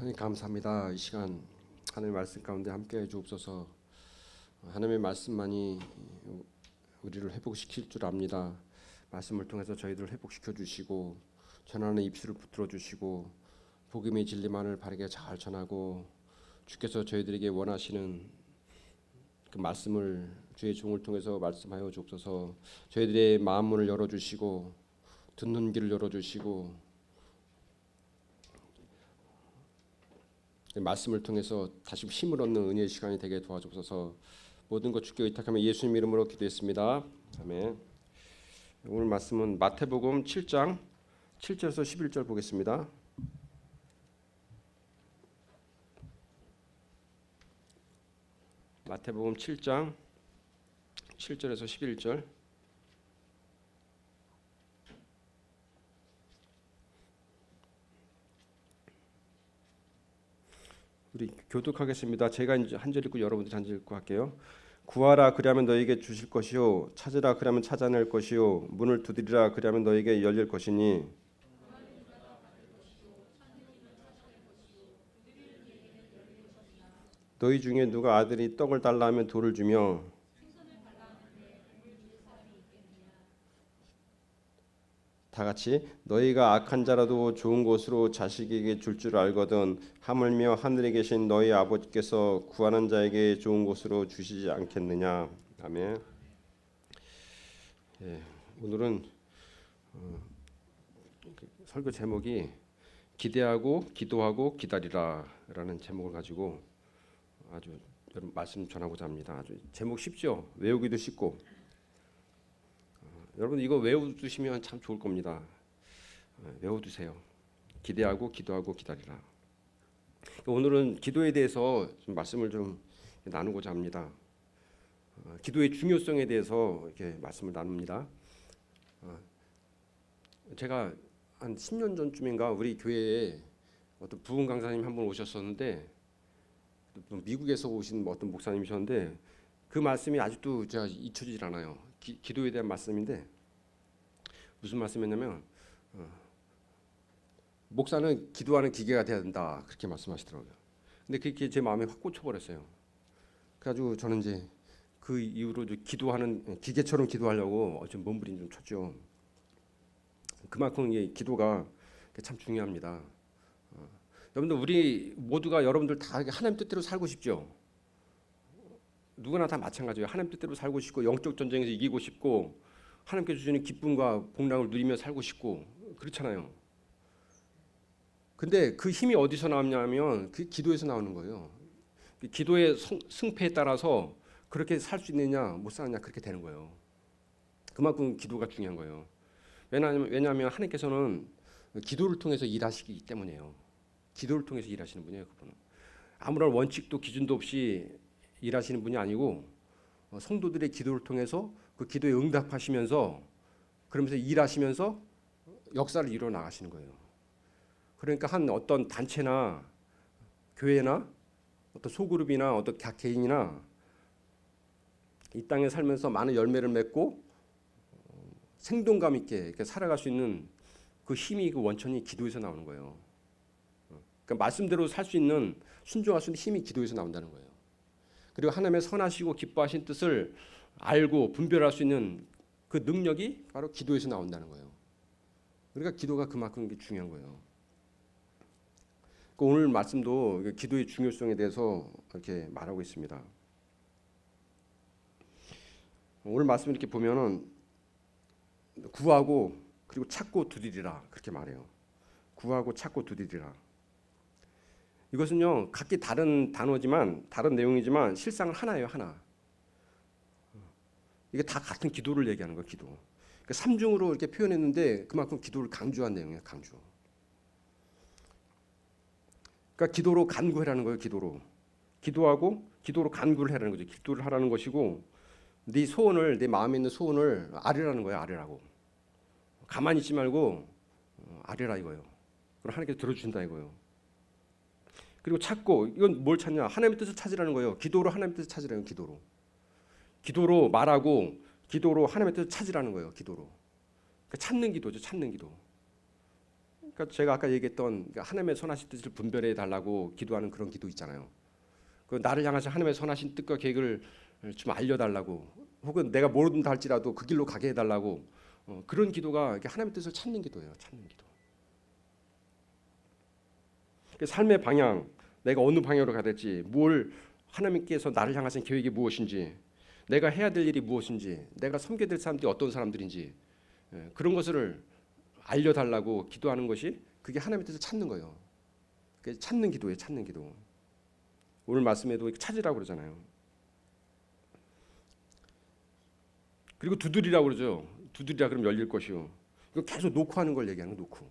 하나님 감사합니다. 이 시간 하나님의 말씀 가운데 함께해 주옵소서. 하나님의 말씀만이 우리를 회복시킬 줄 압니다. 말씀을 통해서 저희들을 회복시켜 주시고 전하는 입술을 붙들어 주시고 복음의 진리만을 바르게 잘 전하고 주께서 저희들에게 원하시는 그 말씀을 주의 종을 통해서 말씀하여 주옵소서. 저희들의 마음 문을 열어 주시고 듣는 귀를 열어 주시고 말씀을 통해서 다시 힘을 얻는 은혜의 시간이 되게 도와주옵소서. 모든 것 주께 의탁하며 예수님 이름으로 기도했습니다. 아멘. 오늘 말씀은 마태복음 7장 7절에서 11절 보겠습니다. 마태복음 7장 7절에서 11절. 우리 교독하겠습니다. 제가 이제 한 절 읽고 여러분들이 한 절 읽고 할게요. 구하라 그리하면 너에게 주실 것이요 찾으라 그리하면 찾아낼 것이요 문을 두드리라 그리하면 너에게 열릴 것이니 너희 중에 누가 아들이 떡을 달라 하면 돌을 주며 다 같이 너희가 악한 자라도 좋은 것으로 자식에게 줄 줄 알거든 하물며 하늘에 계신 너희 아버지께서 구하는 자에게 좋은 것으로 주시지 않겠느냐. 아멘. 오늘은 설교 제목이 기대하고 기도하고 기다리라라는 제목을 가지고 아주 여러분 말씀 전하고자 합니다. 아주 제목 쉽죠? 외우기도 쉽고 여러분 이거 외워두시면 참 좋을 겁니다. 외워두세요. 기대하고 기도하고 기다리라. 오늘은 기도에 대해서 좀 말씀을 좀 나누고자 합니다. 기도의 중요성에 대해서 이렇게 말씀을 나눕니다. 제가 한 10년 전쯤인가 우리 교회에 어떤 부흥 강사님 한 분 오셨었는데 미국에서 오신 어떤 목사님이셨는데 그 말씀이 아직도 제가 잊혀지질 않아요. 기도에 대한 말씀인데 무슨 말씀이냐면 목사는 기도하는 기계가 돼야 된다 그렇게 말씀하시더라고요. 근데 그게 제 마음에 확 꽂혀버렸어요. 그래가지고 저는 이제 그 이후로 기도하는 기계처럼 기도하려고 좀 몸부림 좀 쳤죠. 그만큼 이 기도가 참 중요합니다. 여러분들 우리 모두가 여러분들 다 하나님 뜻대로 살고 싶죠. 누구나 다 마찬가지예요. 하나님 뜻대로 살고 싶고 영적 전쟁에서 이기고 싶고 하나님께 주시는 기쁨과 복락을 누리며 살고 싶고 그렇잖아요. 근데 그 힘이 어디서 나오냐면 그 기도에서 나오는 거예요. 기도의 승패에 따라서 그렇게 살 수 있느냐 못 사느냐 그렇게 되는 거예요. 그만큼 기도가 중요한 거예요. 왜냐하면 하나님께서는 기도를 통해서 일하시기 때문이에요. 기도를 통해서 일하시는 분이에요. 그분은 아무런 원칙도 기준도 없이 일하시는 분이 아니고 성도들의 기도를 통해서 그 기도에 응답하시면서 그러면서 일하시면서 역사를 이루어 나가시는 거예요. 그러니까 한 어떤 단체나 교회나 어떤 소그룹이나 어떤 개인이나 이 땅에 살면서 많은 열매를 맺고 생동감 있게 이렇게 살아갈 수 있는 그 힘이 그 원천이 기도에서 나오는 거예요. 그러니까 말씀대로 살 수 있는 순종할 수 있는 힘이 기도에서 나온다는 거예요. 그리고 하나님의 선하시고 기뻐하신 뜻을 알고 분별할 수 있는 그 능력이 바로 기도에서 나온다는 거예요. 그러니까 기도가 그만큼 중요한 거예요. 오늘 말씀도 기도의 중요성에 대해서 이렇게 말하고 있습니다. 오늘 말씀 이렇게 보면은 구하고 그리고 찾고 두드리라 그렇게 말해요. 구하고 찾고 두드리라. 이것은요 각기 다른 단어지만 다른 내용이지만 실상은 하나예요. 하나. 이게 다 같은 기도를 얘기하는 거예요. 기도. 그러니까 삼중으로 이렇게 표현했는데 그만큼 기도를 강조한 내용이에요. 강조. 그러니까 기도로 간구하라는 거예요. 기도로. 기도하고 기도로 간구를 하라는 거죠. 기도를 하라는 것이고 네 소원을 네 마음에 있는 소원을 아뢰라는 거예요. 아뢰라고. 가만히 있지 말고 아뢰라 이거예요. 그럼 하나님께서 들어주신다 이거예요. 그리고 찾고 이건 뭘 찾냐? 하나님의 뜻을 찾으라는 거예요. 기도로 하나님의 뜻을 찾으라는 거예요. 기도로 말하고 기도로 하나님의 뜻을 찾으라는 거예요. 기도로. 그러니까 찾는 기도죠. 찾는 기도. 그러니까 제가 아까 얘기했던 하나님의 선하신 뜻을 분별해 달라고 기도하는 그런 기도 있잖아요. 그 나를 향하신 하나님의 선하신 뜻과 계획을 좀 알려달라고, 혹은 내가 모른다 할지라도 그 길로 가게 해달라고, 그런 기도가 하나님의 뜻을 찾는 기도예요. 찾는 기도. 그 삶의 방향, 내가 어느 방향으로 가야 될지, 뭘 하나님께서 나를 향하신 계획이 무엇인지, 내가 해야 될 일이 무엇인지, 내가 섬겨야 될 사람들이 어떤 사람들인지, 그런 것을 알려달라고 기도하는 것이, 그게 하나님의 뜻을 찾는 거예요. 그게 찾는 기도예요. 찾는 기도. 오늘 말씀에도 찾으라고 그러잖아요. 그리고 두드리라고 그러죠. 두드리라 그러면 열릴 것이요. 이거 계속 놓고 하는 걸 얘기하는 거, 놓고.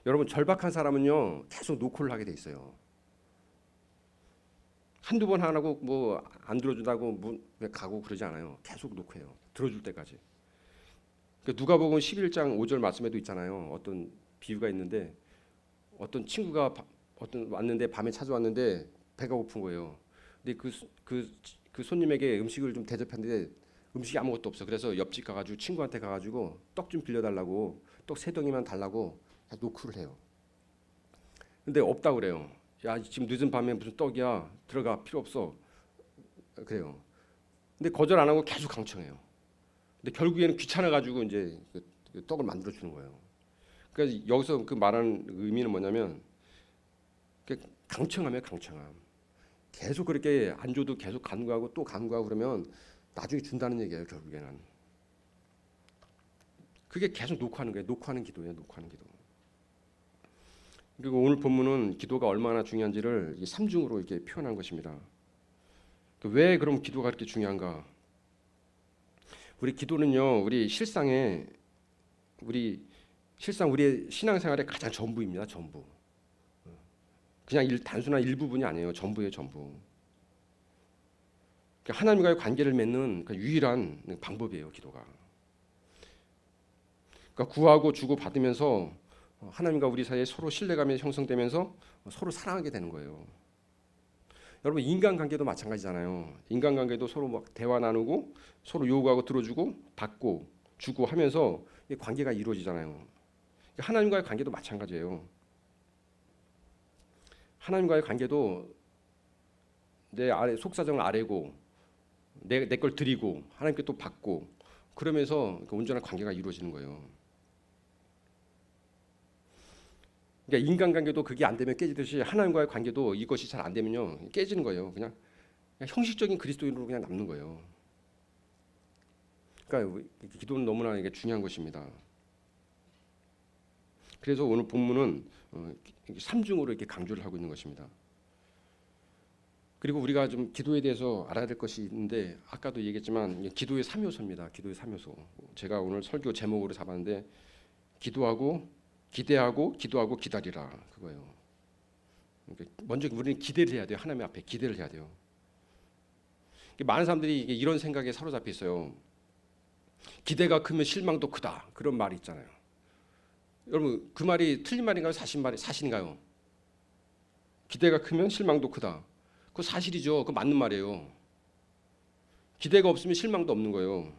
여러분, 절박한 사람은요 계속 노크를 하게 돼 있어요. 한두 번 안 하고 뭐 안 들어준다고 문 가고 그러지 않아요. 계속 노크해요. 들어줄 때까지. 그러니까 누가복음 11장 5절 말씀에도 있잖아요. 어떤 비유가 있는데, 어떤 친구가 왔는데, 밤에 찾아왔는데 배가 고픈 거예요. 근데 그 손님에게 음식을 좀 대접했는데 음식이 아무것도 없어. 그래서 옆집 가가지고 친구한테 가가지고 떡 좀 빌려달라고, 떡 3덩이만 달라고 노크를 해요. 근데 없다 그래요. 야, 지금 늦은 밤에 무슨 떡이야, 들어가, 필요 없어, 그래요. 근데 거절 안 하고 계속 강청해요. 근데 결국에는 귀찮아가지고 이제 그 떡을 만들어 주는 거예요. 그러니까 여기서 그 말하는 의미는 뭐냐면, 강청함이에요. 강청함. 계속 그렇게 안 줘도 계속 간구하고 또 간구하고 그러면 나중에 준다는 얘기예요. 결국에는. 그게 계속 녹화하는 거예요. 녹화하는 기도예요. 녹화하는 기도. 그리고 오늘 본문은 기도가 얼마나 중요한지를 3중으로 이렇게 표현한 것입니다. 왜 그럼 기도가 그렇게 중요한가? 우리 기도는요, 실상 우리의 신앙생활의 가장 전부입니다. 전부. 그냥 단순한 일부분이 아니에요. 전부예요. 전부. 하나님과의 관계를 맺는 그 유일한 방법이에요. 기도가. 그러니까 구하고 주고 받으면서 하나님과 우리 사이에 서로 신뢰감이 형성되면서 서로 사랑하게 되는 거예요. 여러분, 인간관계도 마찬가지잖아요. 인간관계도 서로 막 대화 나누고 서로 요구하고 들어주고 받고 주고 하면서 관계가 이루어지잖아요. 하나님과의 관계도 마찬가지예요. 하나님과의 관계도 내 속사정을 아뢰고 내 걸 드리고 하나님께 또 받고, 그러면서 온전한 관계가 이루어지는 거예요. 그러니까 인간관계도 그게 안 되면 깨지듯이 하나님과의 관계도 이것이 잘 안 되면요 깨지는 거예요. 그냥 형식적인 그리스도인으로 그냥 남는 거예요. 그러니까 기도는 너무나 이게 중요한 것입니다. 그래서 오늘 본문은 3중으로 이렇게 강조를 하고 있는 것입니다. 그리고 우리가 좀 기도에 대해서 알아야 될 것이 있는데, 아까도 얘기했지만 기도의 3요소입니다. 기도의 3요소. 제가 오늘 설교 제목으로 잡았는데, 기도하고 기대하고 기도하고 기다리라, 그거예요. 그러니까 먼저 우리는 기대를 해야 돼요. 하나님 앞에 기대를 해야 돼요. 많은 사람들이 이런 생각에 사로잡혀 있어요. 기대가 크면 실망도 크다, 그런 말이 있잖아요. 여러분, 그 말이 틀린 말인가요? 사실인가요? 기대가 크면 실망도 크다. 그거 사실이죠. 그거 맞는 말이에요. 기대가 없으면 실망도 없는 거예요.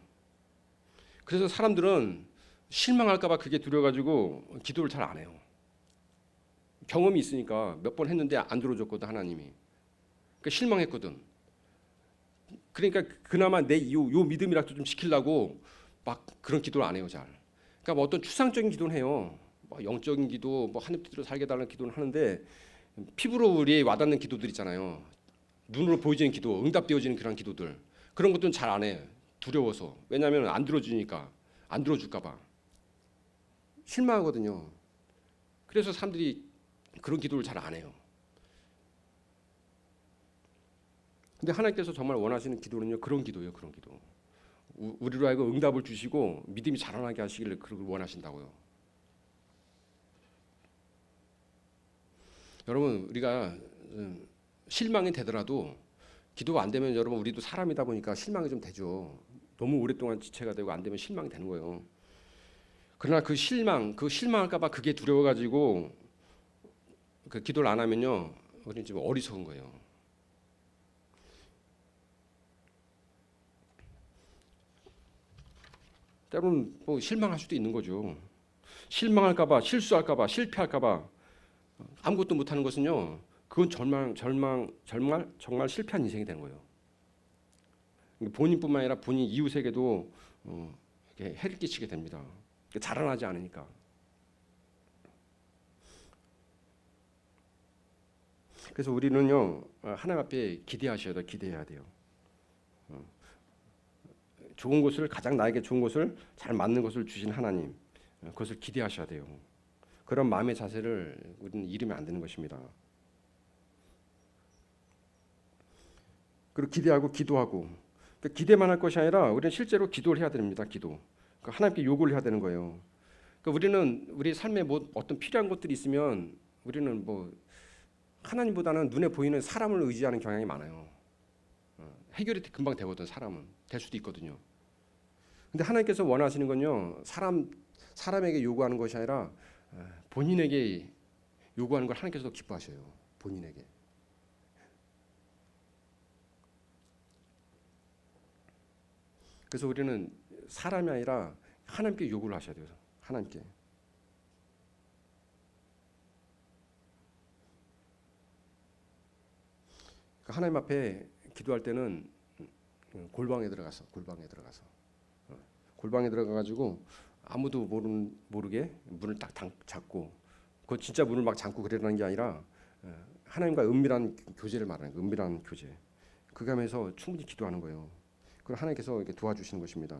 그래서 사람들은 실망할까봐 그게 두려워가지고 기도를 잘 안 해요. 경험이 있으니까 몇 번 했는데 안 들어줬거든, 하나님이. 그러니까 실망했거든. 그러니까 그나마 요 믿음이라도 좀 지키려고 막 그런 기도를 안 해요, 잘. 그러니까 뭐 어떤 추상적인 기도는 해요. 뭐 영적인 기도, 뭐 하늘 뜻대로 살게 달라는 기도는 하는데, 피부로 우리에 와닿는 기도들 있잖아요. 눈으로 보여지는 기도, 응답되어지는 그런 기도들, 그런 것들은 잘 안 해. 두려워서. 왜냐하면 안 들어주니까, 안 들어줄까 봐. 실망하거든요. 그래서 사람들이 그런 기도를 잘 안 해요. 근데 하나님께서 정말 원하시는 기도는요, 그런 기도예요. 그런 기도. 우리로 하여금 응답을 주시고 믿음이 자라나게 하시기를 그걸 원하신다고요. 여러분, 우리가 실망이 되더라도, 기도가 안 되면 여러분, 우리도 사람이다 보니까 실망이 좀 되죠. 너무 오랫동안 지체가 되고 안 되면 실망이 되는 거예요. 그러나 그 실망할까 봐 그게 두려워가지고 그 기도를 안 하면요, 우리는 지금 어리석은 거예요. 때로는 뭐 실망할 수도 있는 거죠. 실망할까봐, 실수할까봐, 실패할까봐 아무것도 못하는 것은요, 그건 정말 실패한 인생이 되는 거예요. 본인뿐만 아니라 본인 이웃에게도 이렇게 해를 끼치게 됩니다. 자라나지 않으니까. 그래서 우리는요, 하나님 앞에 기대해야 돼요. 좋은 것을, 가장 나에게 좋은 것을, 잘 맞는 것을 주신 하나님, 그것을 기대하셔야 돼요. 그런 마음의 자세를 우리는 잃으면 안 되는 것입니다. 그리고 기대하고 기도하고, 그러니까 기대만 할 것이 아니라 우리는 실제로 기도를 해야 됩니다. 기도. 그러니까 하나님께 요구를 해야 되는 거예요. 그러니까 우리는 우리 삶에 뭐 어떤 필요한 것들이 있으면 우리는 뭐 하나님보다는 눈에 보이는 사람을 의지하는 경향이 많아요. 해결이 금방 되거든. 사람은 될 수도 있거든요. 근데 하나님께서 원하시는 건요, 사람에게 요구하는 것이 아니라 본인에게 요구하는 걸 하나님께서도 기뻐하셔요. 본인에게. 그래서 우리는 사람이 아니라 하나님께 요구를 하셔야 돼요. 하나님께. 그러니까 하나님 앞에 기도할 때는 골방에 들어가서 가지고 아무도 모르게 문을 딱 잡고, 그 진짜 문을 막 잠고 그러라는 게 아니라 하나님과 은밀한 교제를 말하는 거예요. 은밀한 교제. 그거 하면서 충분히 기도하는 거예요. 그걸 하나님께서 이렇게 도와주시는 것입니다.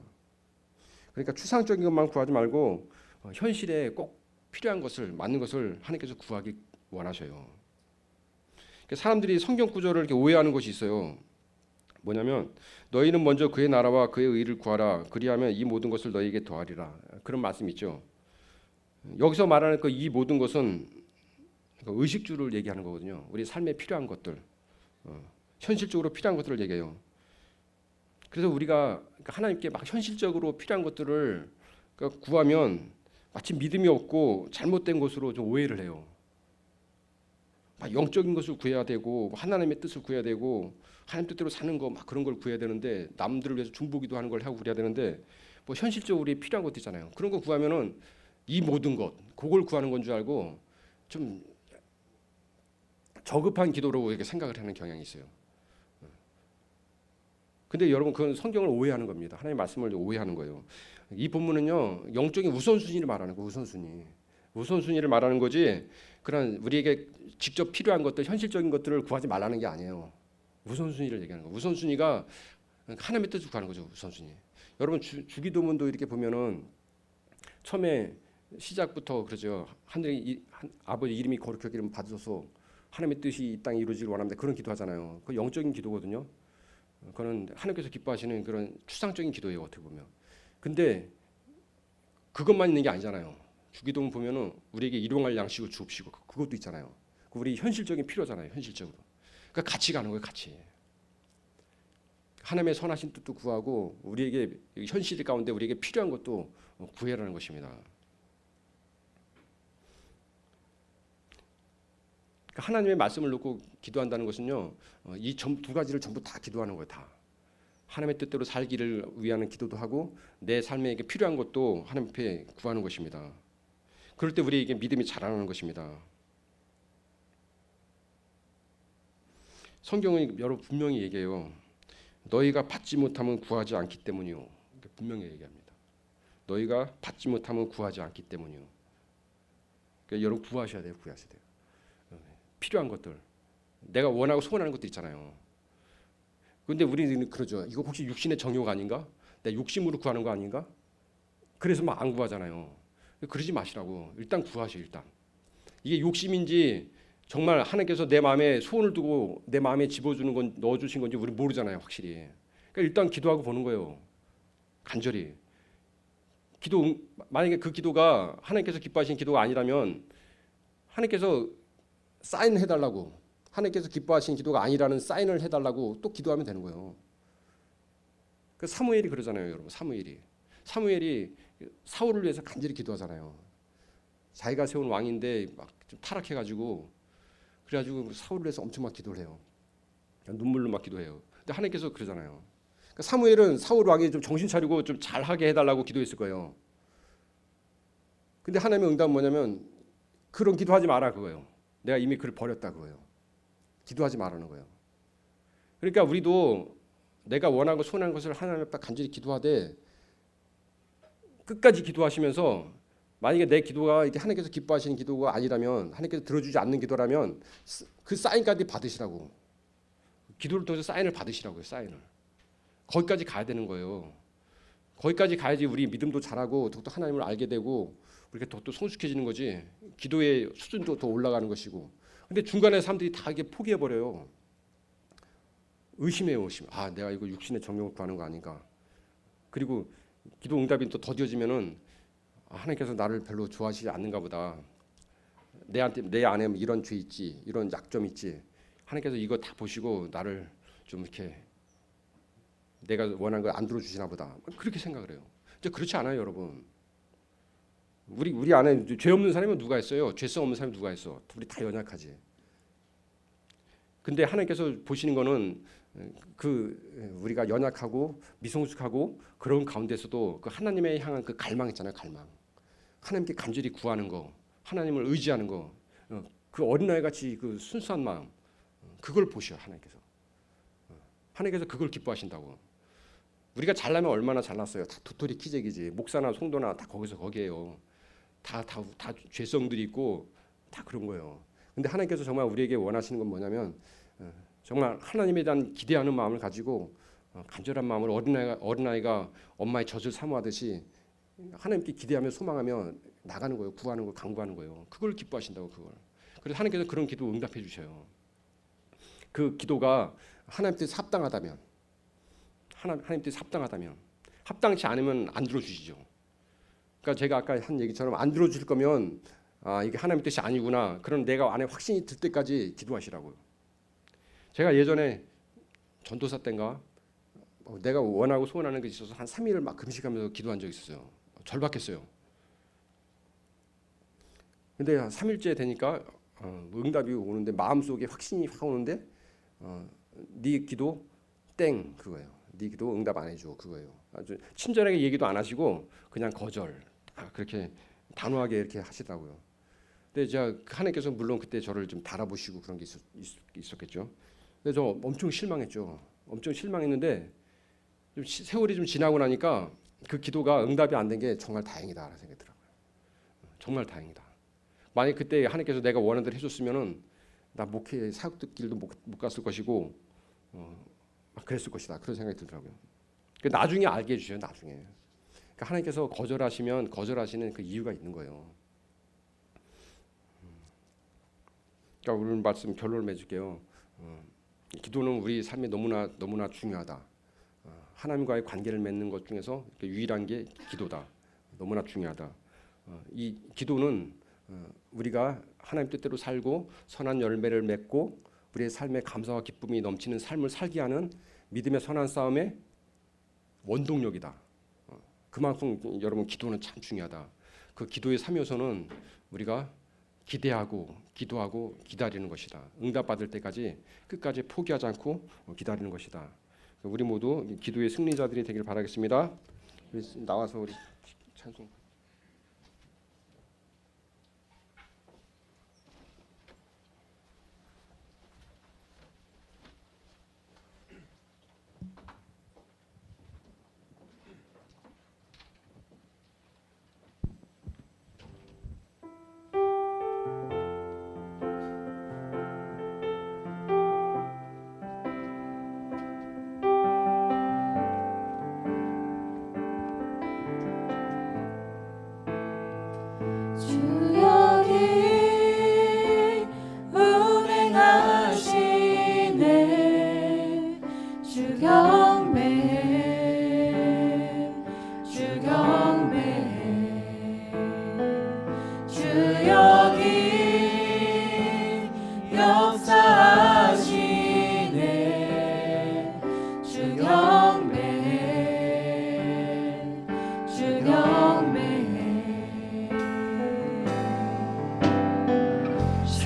그러니까 추상적인 것만 구하지 말고 현실에 꼭 필요한 것을, 맞는 것을 하나님께서 구하기 원하셔요. 그러니까 사람들이 성경 구절을 이렇게 오해하는 것이 있어요. 뭐냐면 너희는 먼저 그의 나라와 그의 의를 구하라. 그리하면 이 모든 것을 너희에게 더하리라. 그런 말씀 있죠. 여기서 말하는 그 이 모든 것은 의식주를 얘기하는 거거든요. 우리 삶에 필요한 것들, 현실적으로 필요한 것들을 얘기해요. 그래서 우리가 하나님께 막 현실적으로 필요한 것들을 구하면 마치 믿음이 없고 잘못된 것으로 좀 오해를 해요. 막 영적인 것을 구해야 되고 하나님의 뜻을 구해야 되고 하나님 뜻대로 사는 거 막 그런 걸 구해야 되는데, 남들을 위해서 중보기도 하는 걸 하고 그래야 되는데, 뭐 현실적으로 우리 필요한 것도 있잖아요. 그런 거 구하면은 이 모든 것 그걸 구하는 건 줄 알고 좀 저급한 기도로 이렇게 생각을 하는 경향이 있어요. 근데 여러분, 그건 성경을 오해하는 겁니다. 하나님의 말씀을 오해하는 거예요. 이 본문은요, 영적인 우선순위를 말하는 거예요. 우선순위를 말하는 거지, 그런 우리에게 직접 필요한 것들, 현실적인 것들을 구하지 말라는 게 아니에요. 우선순위를 얘기하는 거예요. 우선순위가 하나님의 뜻을 구하는 거죠. 우선순위. 여러분, 주기도문도 이렇게 보면은 처음에 시작부터 그러죠. 아버지 이름이 거룩히 여김을 받으소서, 하나님의 뜻이 이 땅에 이루어지길 원합니다. 그런 기도하잖아요. 그 영적인 기도거든요. 그거는 하나님께서 기뻐하시는 그런 추상적인 기도예요, 어떻게 보면. 근데 그것만 있는 게 아니잖아요. 주기도문 보면은 우리에게 일용할 양식을 주옵시고, 그것도 있잖아요. 우리 현실적인 필요잖아요, 현실적으로. 그러니까 같이 가는 거예요, 같이. 하나님의 선하신 뜻도 구하고 우리에게 현실 가운데 우리에게 필요한 것도 구해라는 것입니다. 그러니까 하나님의 말씀을 놓고 기도한다는 것은요, 이 두 가지를 전부 다 기도하는 거예요. 다. 하나님의 뜻대로 살기를 위하는 기도도 하고 내 삶에 필요한 것도 하나님 앞에 구하는 것입니다. 그럴 때 우리에게 믿음이 자라나는 것입니다. 성경은 여러분 분명히 얘기해요. 너희가 받지 못하면 구하지 않기 때문이요. 분명히 얘기합니다. 너희가 받지 못하면 구하지 않기 때문이요. 그러니까 여러분 구하셔야 돼요. 필요한 것들, 내가 원하고 소원하는 것들 있잖아요. 그런데 우리는 그러죠. 이거 혹시 육신의 정욕 아닌가? 내 욕심으로 구하는 거 아닌가? 그래서 막 안 구하잖아요. 그러지 마시라고. 일단 구하셔. 일단 이게 욕심인지 정말 하나님께서 내 마음에 소원을 두고 내 마음에 집어주는 건, 넣어주신 건지 우리 모르잖아요, 확실히. 그러니까 일단 기도하고 보는 거예요. 간절히. 만약에 그 기도가 하나님께서 기뻐하시는 기도가 아니라면 하나님께서 사인해달라고, 하나님께서 기뻐하시는 기도가 아니라는 사인을 해달라고 또 기도하면 되는 거예요. 그 사무엘이 그러잖아요, 여러분. 사무엘이 사울을 위해서 간절히 기도하잖아요. 자기가 세운 왕인데 막 좀 타락해가지고, 그래가지고 사울을 위해서 엄청 막 기도를 해요. 눈물로 막 기도해요. 근데 하나님께서 그러잖아요. 그러니까 사무엘은 사울 왕이 좀 정신 차리고 좀 잘하게 해달라고 기도했을 거예요. 근데 하나님의 응답은 뭐냐면 그런 기도하지 마라 그거예요. 내가 이미 그를 버렸다 그거예요. 기도하지 말라는 거예요. 그러니까 우리도 내가 원하고 소원한 것을 하나님 앞에 간절히 기도하되 끝까지 기도하시면서 만약에 내 기도가 이렇게 하나님께서 기뻐하시는 기도가 아니라면, 하나님께서 들어주지 않는 기도라면 그 사인까지 받으시라고. 기도를 통해서 사인을 받으시라고요. 사인을. 거기까지 가야 되는 거예요. 거기까지 가야지 우리 믿음도 잘하고 더욱더 하나님을 알게 되고 우리가 더욱더 성숙해지는 거지. 기도의 수준도 더 올라가는 것이고. 근데 중간에 사람들이 다 이게 포기해 버려요. 의심해요, 의심. 아, 내가 이거 육신의 정욕을 구하는 거 아닌가. 그리고 기도 응답이 또 더뎌지면은 하나님께서 나를 별로 좋아하시지 않는가 보다. 내 안에 이런 죄 있지, 이런 약점 있지. 하나님께서 이거 다 보시고 나를 좀 이렇게 내가 원하는 걸 안 들어주시나 보다. 그렇게 생각을 해요. 이제 그렇지 않아요, 여러분. 우리 안에 죄 없는 사람은 누가 있어요? 죄성 없는 사람이 누가 있어? 우리 다 연약하지. 근데 하나님께서 보시는 거는 그 우리가 연약하고 미성숙하고 그런 가운데서도 그 하나님의 향한 그 갈망 있잖아요, 갈망. 하나님께 간절히 구하는 거, 하나님을 의지하는 거, 그 어린아이 같이 그 순수한 마음, 그걸 보셔 하나님께서. 하나님께서 그걸 기뻐하신다고. 우리가 잘나면 얼마나 잘났어요. 다 도토리 키재기지. 목사나 송도나 다 거기에요. 다 죄성들이 있고 다 그런 거예요. 근데 하나님께서 정말 우리에게 원하시는 건 뭐냐면 정말 하나님에 대한 기대하는 마음을 가지고 간절한 마음으로 어린아이가 엄마의 젖을 사모하듯이 하나님께 기대하며 소망하며 나가는 거예요. 구하는 거, 간구하는 거예요. 그걸 기뻐하신다고 그걸. 그래서 하나님께서 그런 기도 응답해 주셔요. 그 기도가 하나님 뜻에 합당하다면, 하나님 뜻에 합당하다면, 합당치 않으면 안 들어주시죠. 그러니까 제가 아까 한 얘기처럼 안 들어주실 거면 이게 하나님 뜻이 아니구나. 그럼 내가 안에 확신이 들 때까지 기도하시라고요. 제가 예전에 전도사 때인가 내가 원하고 소원하는 게 있어서 한 3일을 막 금식하면서 기도한 적이 있었어요. 절박했어요. 근데 한 3일째 되니까 응답이 오는데 마음속에 확신이 확 오는데 네 기도 땡 그거예요. 네 기도 응답 안 해줘 그거예요. 아주 친절하게 얘기도 안 하시고 그냥 거절 그렇게 단호하게 이렇게 하시더라고요. 근데 제가 하나님께서 물론 그때 저를 좀 달아보시고 그런 게 있었겠죠. 근데 저 엄청 실망했죠. 엄청 실망했는데 좀 세월이 좀 지나고 나니까 그 기도가 응답이 안 된 게 정말 다행이다라는 생각이 들어요. 정말 다행이다. 만약 그때 하나님께서 내가 원하는 대로 해줬으면은 나 목회 사역길도 못 갔을 것이고 그랬을 것이다. 그런 생각이 들더라고요. 나중에 알게 해주셔요. 나중에. 그러니까 하나님께서 거절하시면 거절하시는 그 이유가 있는 거예요. 그러니까 오늘 말씀 결론을 맺을게요. 기도는 우리 삶에 너무나 중요하다. 하나님과의 관계를 맺는 것 중에서 유일한 게 기도다. 너무나 중요하다. 이 기도는 우리가 하나님 뜻대로 살고 선한 열매를 맺고 우리의 삶에 감사와 기쁨이 넘치는 삶을 살게 하는 믿음의 선한 싸움의 원동력이다. 그만큼 여러분 기도는 참 중요하다. 그 기도의 3요소는 우리가 기대하고 기도하고 기다리는 것이다. 응답받을 때까지 끝까지 포기하지 않고 기다리는 것이다. 우리 모두 기도의 승리자들이 되길 바라겠습니다. 나와서 우리 찬송.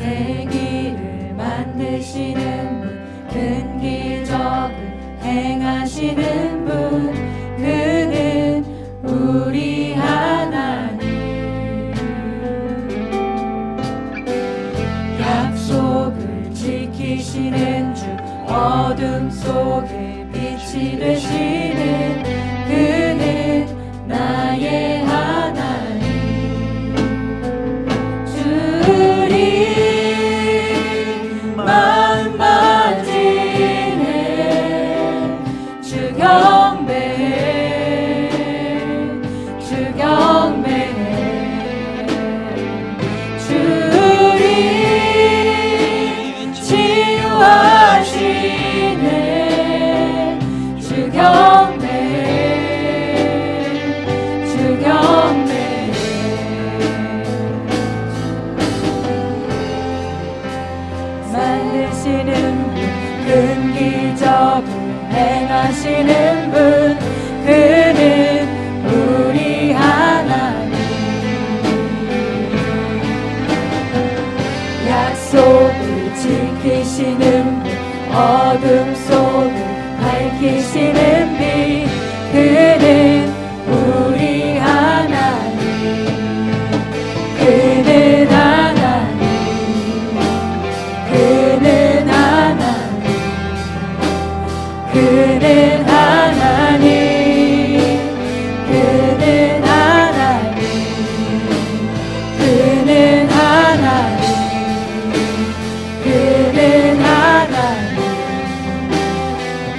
세기를 만드시는 분, 큰 기적을 행하시는 분, 그는 우리 하나님. 어둠 속에 빛이 되시는 그는 나의 하나님. 주님 마음 만지네 주 경배해 주 경배해 주님 치유하시네 주 경배해 주 경배해 만드시는 분 큰 기적을 행하시는 분 그는 우리 하나님. 약속을 지키시는 분 어둠 속을 밝히시는 빛 그는 우리 하나님. 그는 하나님 그는 하나님 그는 하나님 그는 하나님 그는 하나님 그는 하나님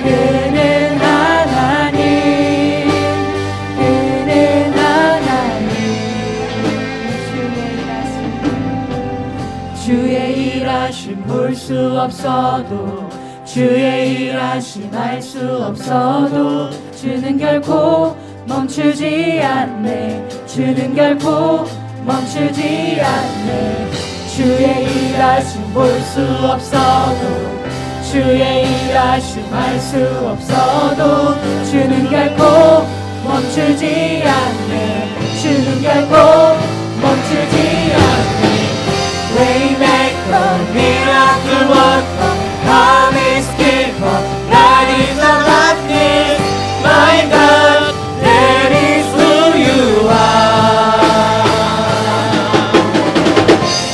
그는 하나님 그는 하나님. 주의 일하심 볼 수 없어도 주의 일하심 알 수 없어도 주는 결코 멈추지 않네 주는 결코 멈추지 않네. 주의 일하심 볼 수 없어도 주의 일하심 알 수 없어도 주는 결코 멈추지 않네 주는 결코 멈추지 않네. Waymaker, miracle worker, promise keeper, light in the darkness, my God, that is who you are.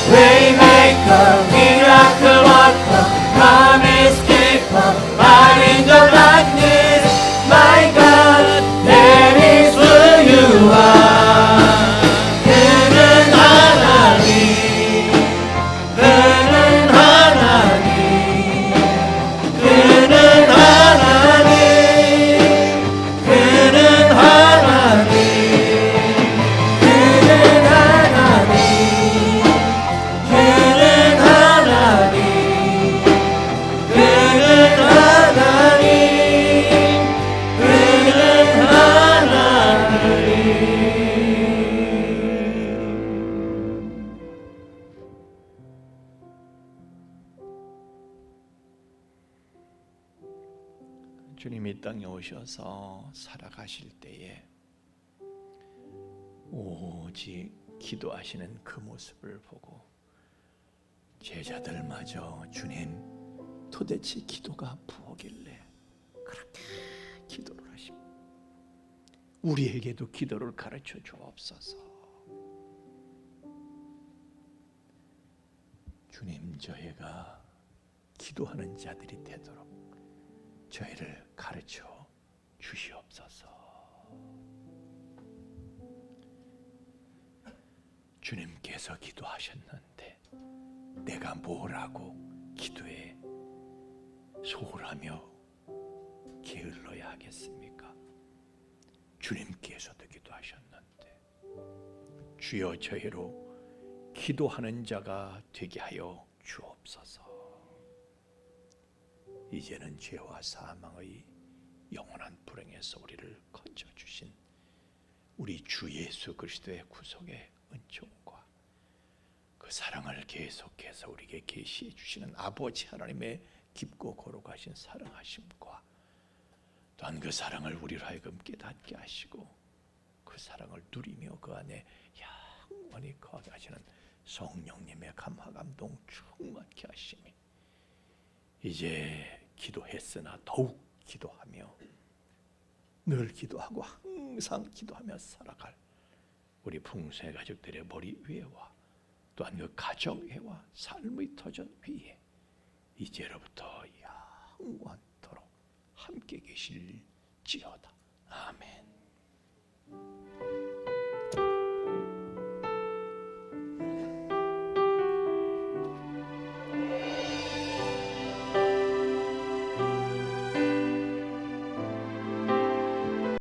Waymaker, miracle worker, promise keeper, light in the darkness, my God, that is who you are. 주님이 땅에 오셔서 살아가실 때에 오직 기도하시는 그 모습을 보고 제자들마저 주님 도대체 기도가 무엇길래 그렇게 기도를 하십니까? 우리에게도 기도를 가르쳐 주옵소서. 주님 저희가 기도하는 자들이 되도록 저희를 가르쳐 주시옵소서. 주님께서 기도하셨는데 내가 뭐라고 기도에 소홀하며 게을러야 하겠습니까? 주님께서도 기도하셨는데 주여 저희로 기도하는 자가 되게 하여 주옵소서. 이제는 죄와 사망의 영원한 불행에서 우리를 건져주신 우리 주 예수 그리스도의 구속의 은총과 그 사랑을 계속해서 우리에게 계시해 주시는 아버지 하나님의 깊고 거룩하신 사랑하심과 또한 그 사랑을 우리로 하여금 깨닫게 하시고 그 사랑을 누리며 그 안에 영원히 거하시는 성령님의 감화 감동 충만케 하심이 이제 기도했으나 더욱 기도하며 늘 기도하고 항상 기도하며 살아갈 우리 풍성의 가족들의 머리 위에와 또한 그 가정회와 삶의 터전 위에 이제로부터 영원토록 함께 계실지어다. 아멘.